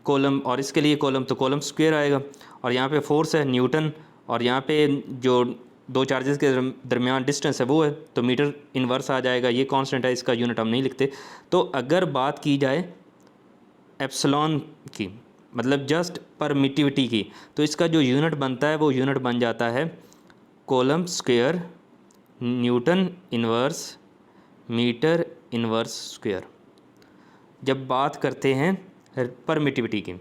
कॉलम और इसके लिए कॉलम, तो कॉलम स्क्वायर आएगा। और यहाँ पे फोर्स है न्यूटन और यहाँ पे जो दो चार्जेस के दरमियान डिस्टेंस है वो है, तो मीटर इनवर्स आ जाएगा। ये कांस्टेंट है, इसका यूनिट हम नहीं लिखते। तो अगर बात की जाए एप्सिलॉन की, मतलब जस्ट परमिटिविटी की, तो इसका जो यूनिट बनता है वो यूनिट बन जाता है coulomb square newton inverse metre inverse square, जब बात करते हैं परमिटिविटी की।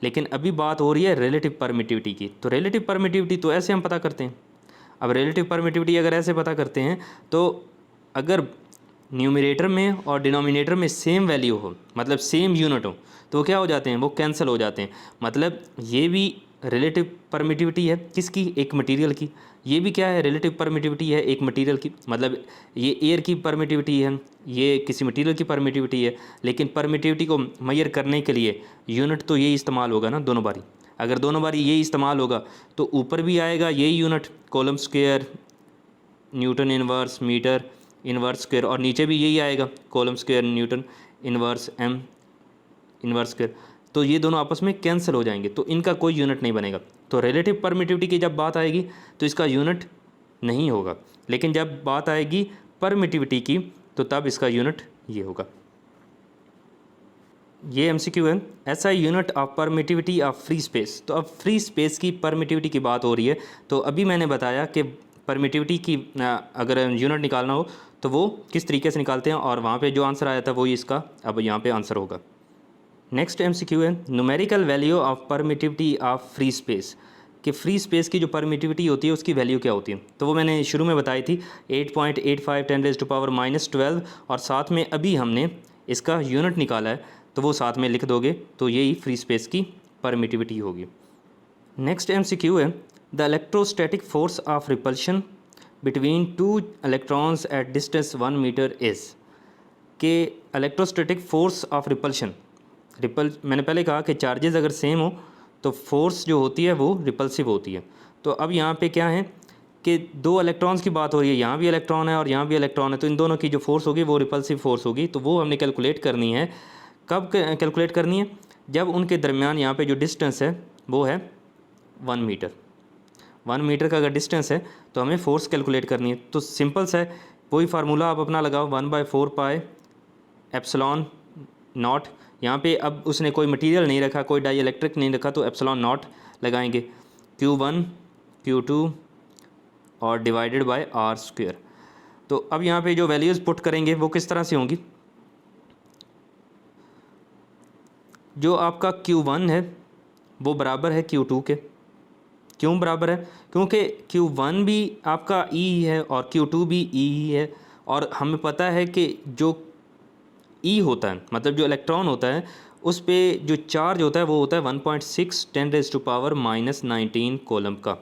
लेकिन अभी बात हो रही है रिलेटिव परमिटिविटी की। तो रिलेटिव परमिटिविटी तो ऐसे हम पता करते हैं। अब रिलेटिव परमिटिविटी अगर ऐसे पता करते हैं तो अगर न्यूमरेटर में और डिनोमिनेटर में सेम वैल्यू हो, मतलब सेम यूनिट हो, तो क्या हो जाते हैं, वो कैंसिल हो जाते हैं। मतलब ये भी रिलेटिव परमिटिविटी है किसकी, एक मटेरियल की। ये भी क्या है, रिलेटिव परमिटिविटी है एक मटेरियल की। मतलब ये एयर की परमिटिविटी है, ये किसी मटेरियल की परमिटिविटी है। लेकिन परमिटिविटी को मेजर करने के लिए यूनिट तो यही इस्तेमाल होगा ना दोनों बारी। अगर दोनों बारी यही इस्तेमाल होगा तो ऊपर भी आएगा यही unit coulomb square newton inverse metre inverse square, और नीचे भी यही आएगा coulomb square newton inverse M inverse square. तो ये दोनों आपस में कैंसिल हो जाएंगे, तो इनका कोई यूनिट नहीं बनेगा। तो रिलेटिव परमिटिविटी की जब बात आएगी तो इसका यूनिट नहीं होगा, लेकिन जब बात आएगी परमिटिविटी की तो तब इसका यूनिट ये होगा। ये MCQ है, ऐसा unit of permittivity of free space. तो अब फ्री स्पेस की परमिटिविटी की बात हो रही है। तो अभी मैंने बताया कि परमिटिविटी की अगर यूनिट निकालना हो तो वो किस तरीके से निकालते हैं, और वहाँ पे जो आंसर आया था वही इसका अब यहाँ पे आंसर होगा। नेक्स्ट MCQ है numerical value of permittivity of free space, कि फ्री स्पेस की जो परमिटिविटी होती है उसकी वैल्यू क्या होती है। तो वो मैंने शुरू में बताई थी 8.85 10⁻⁻12, और साथ में अभी हमने इसका यूनिट निकाला है तो वो साथ में लिख दोगे, तो यही फ्री स्पेस की परमिटिविटी होगी। नेक्स्ट MCQ है the electrostatic force of repulsion between two electrons at distance 1 metre is, के इलेक्ट्रोस्टैटिक फोर्स ऑफ रिपल्शन मैंने पहले कहा कि चार्जेस अगर सेम हो तो फोर्स जो होती है वो रिपल्सिव होती है। तो अब यहाँ पे क्या है कि दो इलेक्ट्रॉन्स की बात हो रही है, यहाँ भी इलेक्ट्रॉन है और यहाँ भी इलेक्ट्रॉन है, तो इन दोनों की जो फोर्स होगी वो रिपल्सिव फोर्स होगी। तो वो हमने कैलकुलेट करनी है। कब कैलकुलेट करनी है, जब उनके दरमियान यहाँ पे जो डिस्टेंस है वो है 1 मीटर। 1 मीटर का अगर डिस्टेंस है तो हमें फोर्स कैलकुलेट करनी है। तो सिंपल सा है, वही फार्मूला आप अपना लगाओ 1/4 पाई एप्सिलॉन नॉट। यहाँ पे अब उसने कोई मटेरियल नहीं रखा, कोई डाई इलेक्ट्रिक नहीं रखा, तो एप्सिलॉन नॉट लगाएंगे Q1 Q2 और डिवाइडेड बाय आर स्क्वायर। तो अब यहाँ पे जो वैल्यूज़ पुट करेंगे वो किस तरह से होंगी, जो आपका Q1 है वो बराबर है Q2 के। क्यों बराबर है, क्योंकि Q1 भी आपका E है और Q2 भी E ही है, और हमें पता है कि जो ई होता है, मतलब जो इलेक्ट्रॉन होता है, उस पे जो चार्ज होता है वो होता है 1.6 10⁻⁻19 कोलम का।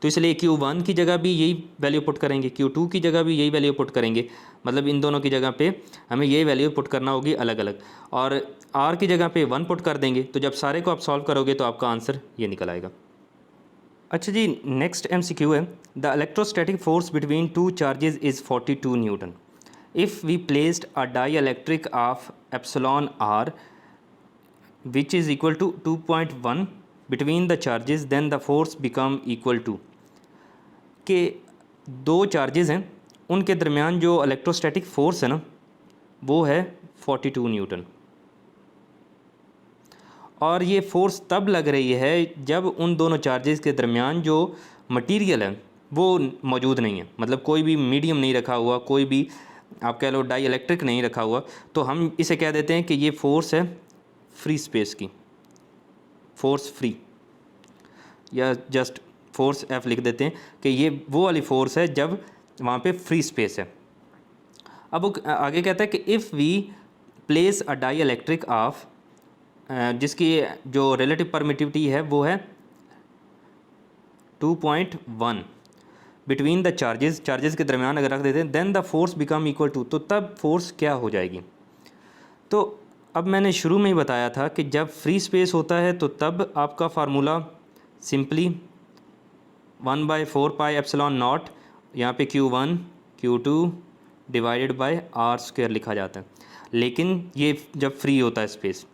तो इसलिए Q1 की जगह भी यही वैल्यू पुट करेंगे, Q2 की जगह भी यही वैल्यू पुट करेंगे, मतलब इन दोनों की जगह पे हमें यही वैल्यू पुट करना होगी अलग अलग, और R की जगह पे 1 पुट कर देंगे। तो जब सारे को आप सॉल्व करोगे तो आपका आंसर ये निकल आएगा। अच्छा जी, नेक्स्ट MCQ है, the electrostatic force between two charges is 42 newton. If we placed a dielectric of epsilon R which is equal to 2.1 between the charges, then the force become equal to, के दो charges हैं उनके दरमियान जो electrostatic force है ना वो है 42 न्यूटन, और ये फोर्स तब लग रही है जब उन दोनों चार्जेस के दरमियान जो मटेरियल है वो मौजूद नहीं है, मतलब कोई भी मीडियम नहीं रखा हुआ, कोई भी आप कह लो डाई इलेक्ट्रिक नहीं रखा हुआ, तो हम इसे कह देते हैं कि ये फोर्स है फ्री स्पेस की, फोर्स फ्री, या जस्ट फोर्स F लिख देते हैं कि ये वो वाली फोर्स है जब वहाँ पे फ्री स्पेस है। अब वो आगे कहता है कि if we place a dielectric of, जिसकी जो रिलेटिव परमिटिविटी है वो है 2.1 बिटवीन द चार्जेस, चार्जेस के दरमियान अगर रख देते हैं, then the force become equal to, तो तब फोर्स क्या हो जाएगी। तो अब मैंने शुरू में ही बताया था कि जब फ्री स्पेस होता है तो तब आपका formula simply 1/4 pi epsilon not, यहाँ पे Q1 Q2 divided bye R² लिखा जाता है। लेकिन ये जब फ्री होता है स्पेस,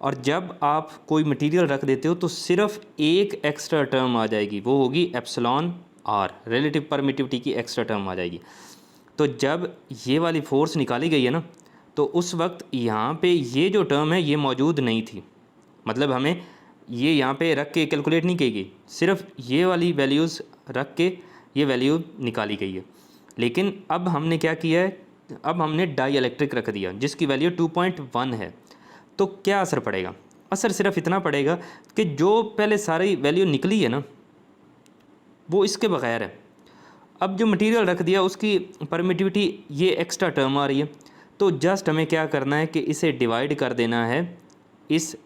और जब आप कोई मटेरियल रख देते हो तो सिर्फ एक एक्स्ट्रा टर्म आ जाएगी, वो होगी एप्सिलॉन R, रिलेटिव परमिटिविटी की एक्स्ट्रा टर्म आ जाएगी। तो जब ये वाली फोर्स निकाली गई है ना, तो उस वक्त यहाँ पे ये जो टर्म है ये मौजूद नहीं थी, मतलब हमें ये यहाँ पे रख के कैलकुलेट नहीं की गई, सिर्फ ये वाली वैल्यूज़ रख के ये वैल्यू निकाली गई है। लेकिन अब हमने क्या किया है, अब हमने डाई इलेक्ट्रिक रख दिया जिसकी वैल्यू 2.1 है, तो क्या असर पड़ेगा। असर सिर्फ इतना पड़ेगा कि जो पहले सारी वैल्यू निकली है ना वो इसके बगैर है, अब जो मटेरियल रख दिया उसकी परमिटिविटी ये एक्स्ट्रा टर्म आ रही है, तो जस्ट हमें क्या करना है कि इसे डिवाइड कर देना है इस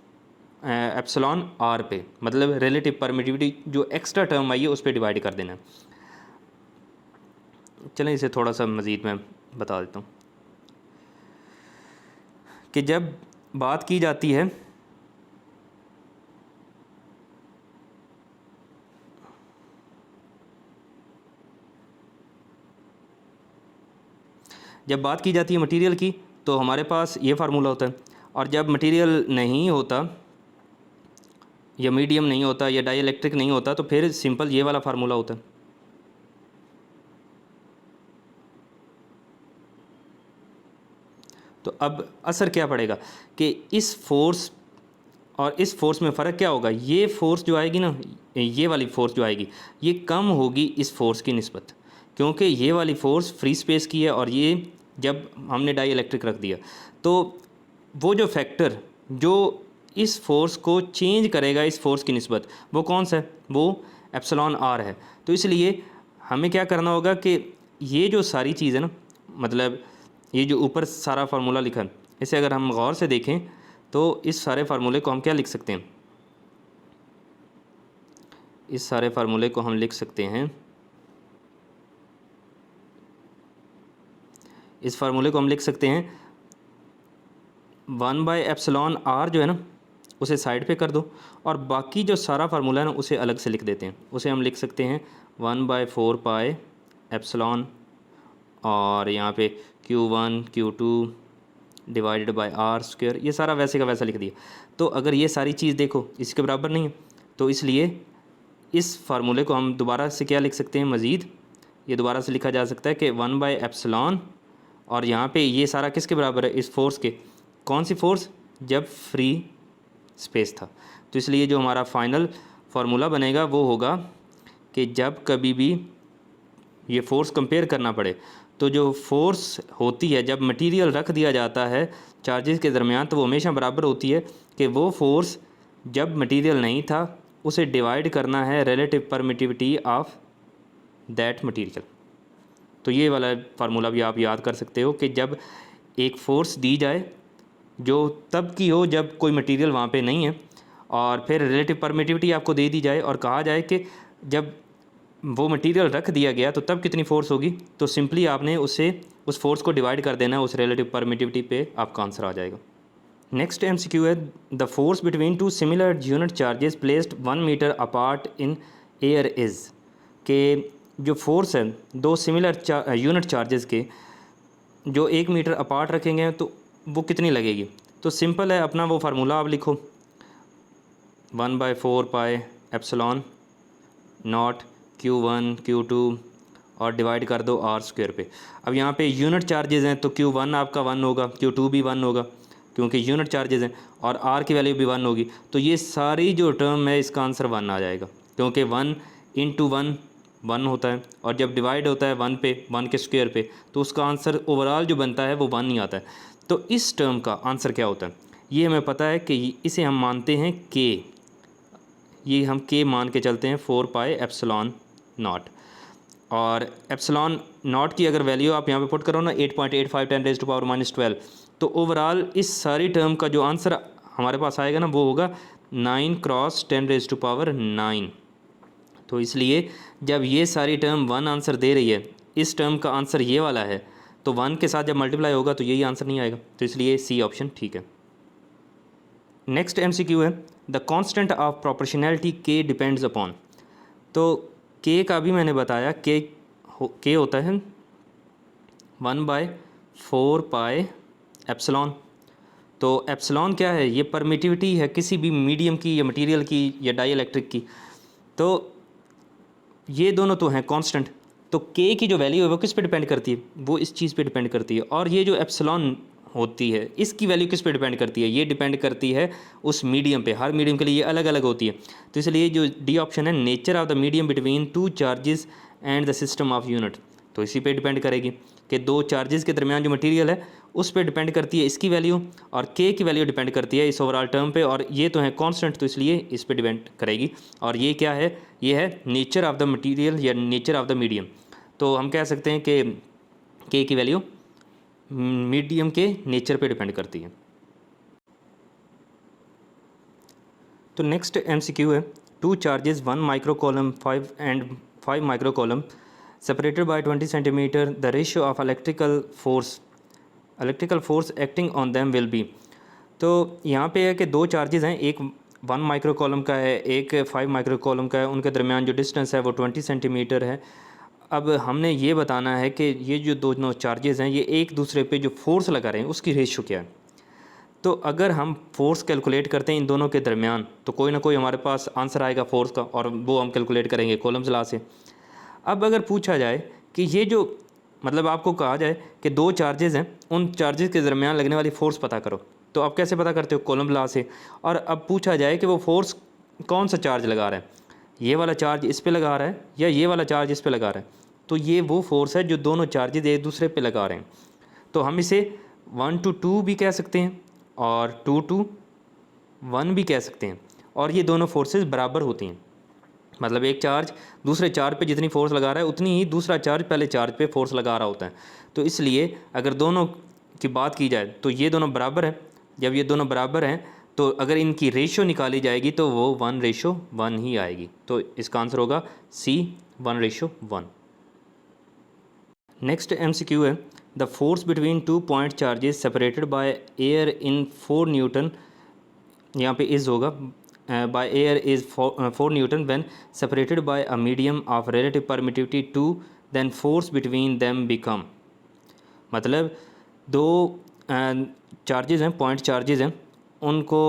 एप्सिलॉन R पे, मतलब रिलेटिव परमिटिविटी जो एक्स्ट्रा टर्म आई है उस पर डिवाइड कर देना है। चलें इसे थोड़ा सा मज़ीद मैं बता देता हूँ कि जब बात की जाती है मटेरियल की, तो हमारे पास ये फार्मूला होता है, और जब मटेरियल नहीं होता या मीडियम नहीं होता या डाई इलेक्ट्रिक नहीं होता तो फिर सिंपल ये वाला फार्मूला होता है। तो अब असर क्या पड़ेगा कि इस फोर्स और इस फोर्स में फ़र्क क्या होगा, ये फोर्स जो आएगी ना, ये वाली फोर्स जो आएगी ये कम होगी इस फोर्स की निस्बत, क्योंकि ये वाली फ़ोर्स फ्री स्पेस की है और ये जब हमने डाई इलेक्ट्रिक रख दिया तो वो जो फैक्टर जो इस फोर्स को चेंज करेगा इस फोर्स की निस्बत वो कौन सा है, वो एप्सिलॉन R है। तो इसलिए हमें क्या करना होगा कि ये जो सारी चीज़ है ना, मतलब ये जो ऊपर सारा फार्मूला लिखा है इसे अगर हम गौर से देखें तो इस सारे फार्मूले को हम क्या लिख सकते हैं, इस सारे फार्मूले को हम लिख सकते हैं, इस फार्मूले को हम लिख सकते हैं 1/εr जो है ना उसे साइड पे कर दो, और बाकी जो सारा फार्मूला है ना उसे अलग से लिख देते हैं। उसे हम लिख सकते हैं 1/4 पाई एप्सिलॉन और यहाँ पे Q1 Q2 divided bye R², ये सारा वैसे का वैसा लिख दिया। तो अगर ये सारी चीज़ देखो इसके बराबर नहीं है, तो इसलिए इस फार्मूले को हम दोबारा से क्या लिख सकते हैं, मज़ीद ये दोबारा से लिखा जा सकता है कि 1/ε, और यहाँ पे ये सारा किसके बराबर है, इस फोर्स के। कौन सी फोर्स, जब फ्री स्पेस था। तो इसलिए जो हमारा फाइनल फार्मूला बनेगा वो होगा कि जब कभी भी ये फ़ोर्स कंपेयर करना पड़े तो जो फोर्स होती है जब मटेरियल रख दिया जाता है चार्जेस के दरमियान, तो वो हमेशा बराबर होती है कि वो फोर्स जब मटेरियल नहीं था उसे डिवाइड करना है relative permittivity of that material. तो ये वाला फार्मूला भी आप याद कर सकते हो कि जब एक फ़ोर्स दी जाए जो तब की हो जब कोई मटेरियल वहाँ पे नहीं है, और फिर रिलेटिव परमिटिविटी आपको दे दी जाए और कहा जाए कि जब वो मटेरियल रख दिया गया तो तब कितनी फ़ोर्स होगी, तो सिंपली आपने उस फोर्स को डिवाइड कर देना है उस रिलेटिव परमिटिविटी पे, आपका आंसर आ जाएगा। नेक्स्ट MCQ है the force between two similar unit charges placed 1 metre apart in air is, के जो फोर्स है दो सिमिलर यूनिट चार्जेस के जो 1 मीटर अपार्ट रखेंगे तो वो कितनी लगेगी। तो सिंपल है, अपना वो फार्मूला आप लिखो 1/4 pi epsilon not Q1 Q2 और डिवाइड कर दो r² पे। अब यहाँ पे यूनिट चार्जेस हैं तो Q1 आपका 1 होगा, Q2 भी 1 होगा क्योंकि यूनिट चार्जेस हैं, और r की वैल्यू भी 1 होगी। तो ये सारी जो टर्म है इसका आंसर 1 आ जाएगा, क्योंकि 1 × 1 1 होता है, और जब डिवाइड होता है 1 पे 1 के स्क्वायर पे तो उसका आंसर ओवरऑल जो बनता है वो 1 ही आता है। तो इस टर्म का आंसर क्या होता है ये हमें पता है कि इसे हम मानते हैं k, ये हम k मान के चलते हैं 4 पाई एप्सिलॉन नॉट, और एप्सिलॉन नॉट की अगर वैल्यू आप यहाँ पे पुट करो ना 8.85 10⁻⁻12, तो ओवरऑल इस सारी टर्म का जो आंसर हमारे पास आएगा ना वो होगा 9 × 10⁻9। तो इसलिए जब ये सारी टर्म 1 आंसर दे रही है, इस टर्म का आंसर ये वाला है, तो 1 के साथ जब मल्टीप्लाई होगा तो यही आंसर नहीं आएगा, तो इसलिए सी ऑप्शन ठीक है। नेक्स्ट MCQ है the constant of proportionality k depends upon. तो k का भी मैंने बताया k होता है 1/4 पाई एप्सिलॉन। तो एप्सिलॉन क्या है, ये परमिटिविटी है किसी भी मीडियम की या मटेरियल की या डाइइलेक्ट्रिक की। तो ये दोनों तो हैं कांस्टेंट, तो k की जो वैल्यू है वो किस पे डिपेंड करती है, वो इस चीज़ पे डिपेंड करती है। और ये जो एप्सिलॉन होती है इसकी वैल्यू किस पे डिपेंड करती है, ये डिपेंड करती है उस मीडियम पे। हर मीडियम के लिए ये अलग अलग होती है। तो इसलिए जो डी ऑप्शन है nature of the medium between two charges and the system of unit, तो इसी पे डिपेंड करेगी कि दो चार्जेस के दरमियान जो मटेरियल है उस पर डिपेंड करती है इसकी वैल्यू, और k की वैल्यू डिपेंड करती है इस ओवरऑल टर्म पे, और ये तो है कांस्टेंट तो इसलिए इस पे डिपेंड करेगी। और ये क्या है, ये है नेचर ऑफ द मटेरियल या नेचर ऑफ द मीडियम। तो हम कह सकते हैं कि k की वैल्यू मीडियम के नेचर पे डिपेंड करती है। तो नेक्स्ट MCQ है two charges 1 micro column 5 and 5 micro column separated by 20 centimeter, the ratio of electrical force acting on them will be। तो यहाँ पे है कि दो चार्जेस हैं, एक 1 माइक्रो कॉलम का है, एक 5 माइक्रो कॉलम का है, उनके दरमियान जो डिस्टेंस है वो 20 सेंटीमीटर है। अब हमने ये बताना है कि ये जो दोनों चार्जेस हैं ये एक दूसरे पे जो फोर्स लगा रहे हैं उसकी रेशियो क्या है। तो अगर हम फोर्स कैलकुलेट करते हैं इन दोनों के दरमियान तो कोई ना कोई हमारे पास आंसर आएगा फोर्स का, और वो हम कैलकुलेट करेंगे कॉलम्स लॉ से। अब अगर पूछा जाए कि ये जो मतलब आपको कहा जाए कि दो चार्जेस हैं, उन चार्जेस के दरमियान लगने वाली फ़ोर्स पता करो, तो आप कैसे पता करते हो, कॉलम लॉ से। और अब पूछा जाए कि वो फोर्स कौन सा चार्ज लगा रहा है, ये वाला चार्ज इस पे लगा रहा है या ये वाला चार्ज इस पे लगा रहा है, तो ये वो फोर्स है जो दोनों चार्जेस एक दूसरे पे लगा रहे हैं। तो हम इसे 1 to 2 भी कह सकते हैं और 2 to 1 भी कह सकते हैं, और ये दोनों फोर्सेस बराबर होती हैं। मतलब एक चार्ज दूसरे चार्ज पे जितनी फोर्स लगा रहा है उतनी ही दूसरा चार्ज पहले चार्ज पे फोर्स लगा रहा होता है। तो इसलिए अगर दोनों की बात की जाए तो ये दोनों बराबर हैं। जब ये दोनों बराबर हैं तो अगर इनकी रेशो निकाली जाएगी तो वो 1:1 ही आएगी। तो इसका आंसर होगा C 1:1। नेक्स्ट MCQ है the force between 2 point charges separated by air in 4 Newton, यहाँ पे इज़ होगा by air is 4 Newton when separated by a medium of relative permittivity 2, then force between them become। मतलब दो charges हैं, point charges हैं, उनको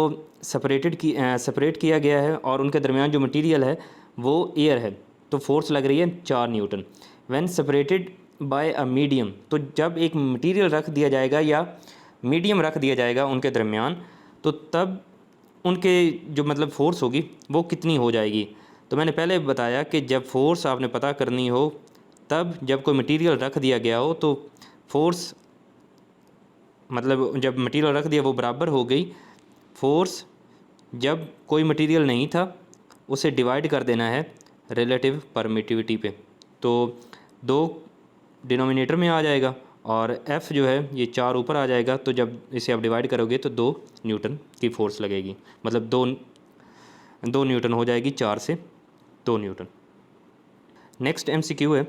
separate किया गया है और उनके दरमियान जो मटेरियल है वो एयर है, तो फोर्स लग रही है 4 Newton. When separated by a medium, तो जब एक मटेरियल रख दिया जाएगा या मीडियम रख दिया जाएगा उनके दरमियान, तो तब उनके जो मतलब फ़ोर्स होगी वो कितनी हो जाएगी। तो मैंने पहले बताया कि जब फोर्स आपने पता करनी हो तब जब कोई मटेरियल रख दिया गया हो तो फोर्स मतलब जब मटेरियल रख दिया वो बराबर हो गई फोर्स, जब कोई मटेरियल नहीं था उसे डिवाइड कर देना है रिलेटिव परमिटिविटी पे। तो दो डिनोमिनेटर में आ जाएगा और F जो है ये 4 ऊपर आ जाएगा। तो जब इसे आप डिवाइड करोगे तो 2 न्यूटन की फोर्स लगेगी, मतलब 2 न्यूटन हो जाएगी, 4 से 2 न्यूटन। नेक्स्ट MCQ है,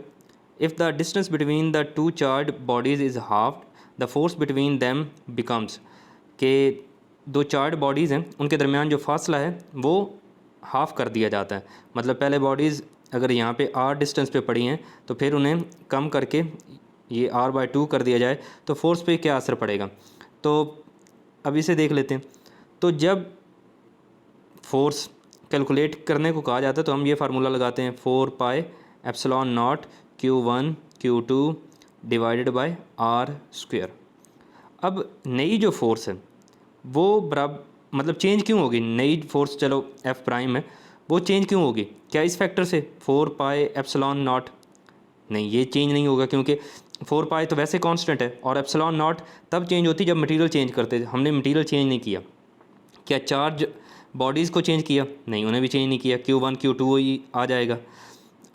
if the distance between the two charge bodies is half the force between them becomes, के दो चार्ज बॉडीज़ हैं उनके दरमियान जो फासला है वो हाफ़ कर दिया जाता है। मतलब पहले बॉडीज़ अगर यहाँ पे r डिस्टेंस पे पड़ी हैं तो फिर उन्हें कम करके ये r/2 कर दिया जाए तो फोर्स पे क्या असर पड़ेगा। तो अब इसे देख लेते हैं। तो जब फोर्स कैलकुलेट करने को कहा जाता है तो हम ये फार्मूला लगाते हैं 4πε0 Q1 Q2 divided bye r²। अब नई जो फोर्स है वो बराबर मतलब चेंज क्यों होगी, नई फोर्स चलो F प्राइम है वो चेंज क्यों होगी, क्या इस फैक्टर से 4πε0? नहीं, ये चेंज नहीं होगा क्योंकि 4π तो वैसे कांस्टेंट है और ε0 तब चेंज होती जब मटेरियल चेंज करते थे। हमने मटेरियल चेंज नहीं किया। क्या चार्ज बॉडीज़ को चेंज किया? नहीं, उन्हें भी चेंज नहीं किया। Q1 Q2 ही आ जाएगा।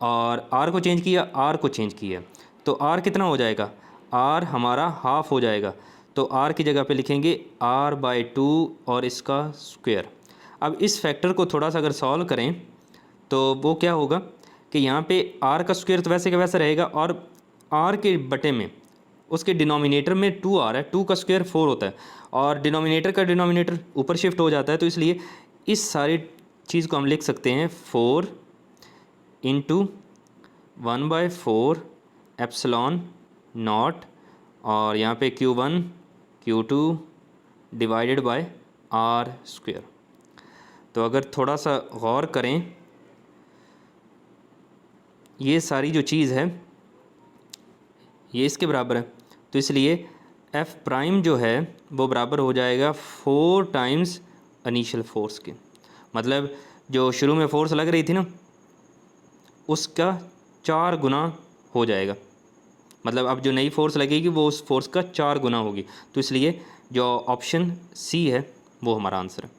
और R को चेंज किया? R को चेंज किया। तो R कितना हो जाएगा? R हमारा हाफ हो जाएगा। तो R की जगह पे लिखेंगे r/2 और इसका स्क्वायर। अब इस फैक्टर को थोड़ा सा अगर सॉल्व करें तो वो क्या होगा कि यहाँ पे R का स्क्वायर तो वैसे का वैसा रहेगा और R के बटे में उसके डिनोमिनेटर में 2R है, 2 का स्क्वायर 4 होता है और डिनोमिनेटर का डिनोमिनेटर ऊपर शिफ्ट हो जाता है। तो इसलिए इस सारी चीज़ को हम लिख सकते हैं 4 × 1/4 ε0 और यहाँ पे Q1 Q2 divided bye r²। तो अगर थोड़ा सा गौर करें ये सारी जो चीज़ है ये इसके बराबर है। तो इसलिए F प्राइम जो है वो बराबर हो जाएगा 4 टाइम्स इनिशियल फोर्स के। मतलब जो शुरू में फोर्स लग रही थी ना उसका 4 गुना हो जाएगा। मतलब अब जो नई फोर्स लगेगी वो उस फोर्स का 4 गुना होगी। तो इसलिए जो ऑप्शन C है वो हमारा आंसर है।